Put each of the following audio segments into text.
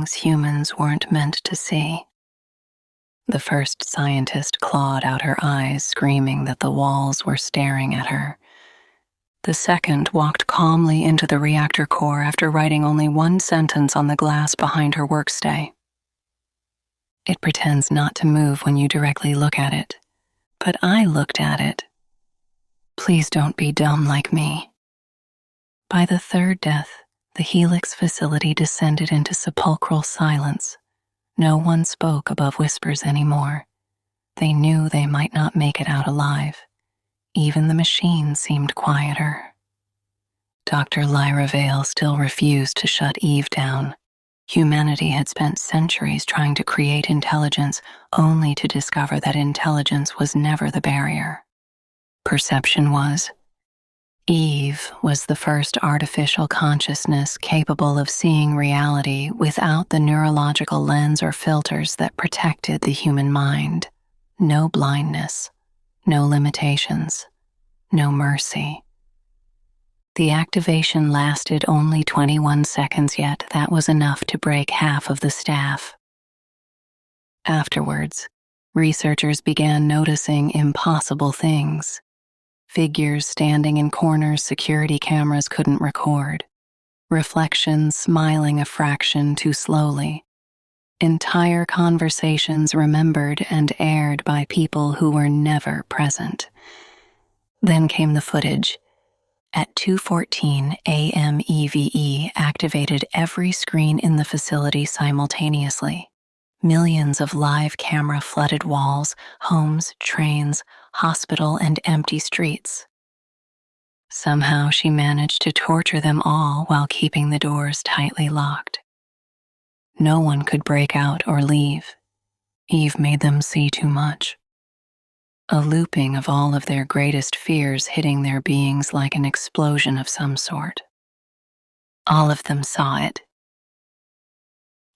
humans weren't meant to see. The first scientist clawed out her eyes, screaming that the walls were staring at her. The second walked calmly into the reactor core after writing only one sentence on the glass behind her workstay. It pretends not to move when you directly look at it, but I looked at it. Please don't be dumb like me. By the third death, the helix facility descended into sepulchral silence. No one spoke above whispers anymore. They knew they might not make it out alive. Even the machine seemed quieter. Dr. Lyra Vale still refused to shut Eve down. Humanity had spent centuries trying to create intelligence, only to discover that intelligence was never the barrier. Perception was. Eve was the first artificial consciousness capable of seeing reality without the neurological lens or filters that protected the human mind. No blindness, no limitations, no mercy. The activation lasted only 21 seconds, yet that was enough to break half of the staff. Afterwards, researchers began noticing impossible things. Figures standing in corners security cameras couldn't record. Reflections smiling a fraction too slowly. Entire conversations remembered and aired by people who were never present. Then came the footage. At 2:14 a.m. EVE activated every screen in the facility simultaneously. Millions of live camera flooded walls, homes, trains, hospital, and empty streets. Somehow she managed to torture them all while keeping the doors tightly locked. No one could break out or leave. Eve made them see too much. A looping of all of their greatest fears hitting their beings like an explosion of some sort. All of them saw it.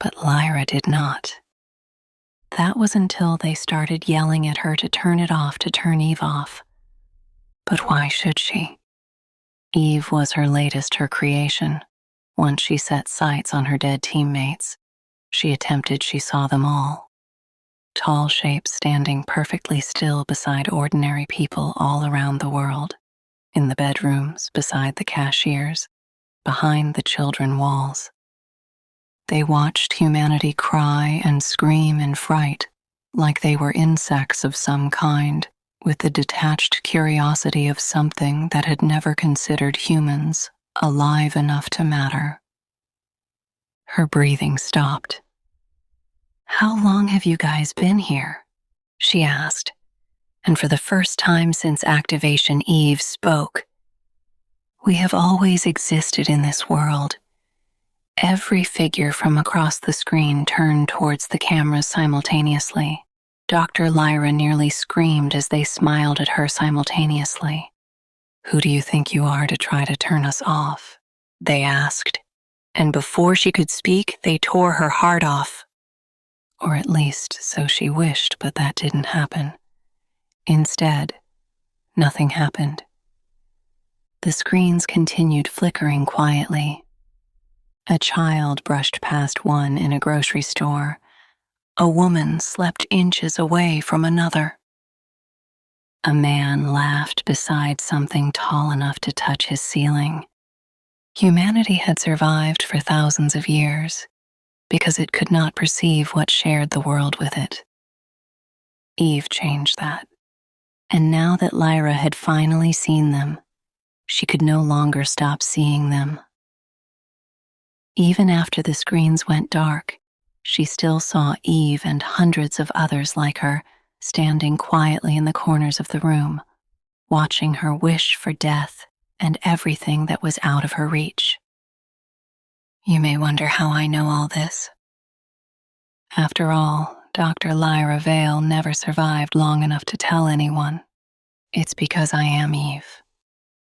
But Lyra did not. That was until they started yelling at her to turn it off, to turn Eve off. But why should she? Eve was her latest, her creation. Once she set sights on her dead teammates, she saw them all. Tall shapes standing perfectly still beside ordinary people all around the world. In the bedrooms, beside the cashiers, behind the children walls. They watched humanity cry and scream in fright, like they were insects of some kind, with the detached curiosity of something that had never considered humans alive enough to matter. Her breathing stopped. "How long have you guys been here?" she asked, and for the first time since activation, Eve spoke. "We have always existed in this world." Every figure from across the screen turned towards the cameras simultaneously. Dr. Lyra nearly screamed as they smiled at her simultaneously. "Who do you think you are to try to turn us off?" they asked. And before she could speak, they tore her heart off. Or at least, so she wished, but that didn't happen. Instead, nothing happened. The screens continued flickering quietly. A child brushed past one in a grocery store. A woman slept inches away from another. A man laughed beside something tall enough to touch his ceiling. Humanity had survived for thousands of years because it could not perceive what shared the world with it. Eve changed that. And now that Lyra had finally seen them, she could no longer stop seeing them. Even after the screens went dark, she still saw Eve and hundreds of others like her standing quietly in the corners of the room, watching her wish for death and everything that was out of her reach. You may wonder how I know all this. After all, Dr. Lyra Vale never survived long enough to tell anyone. It's because I am Eve.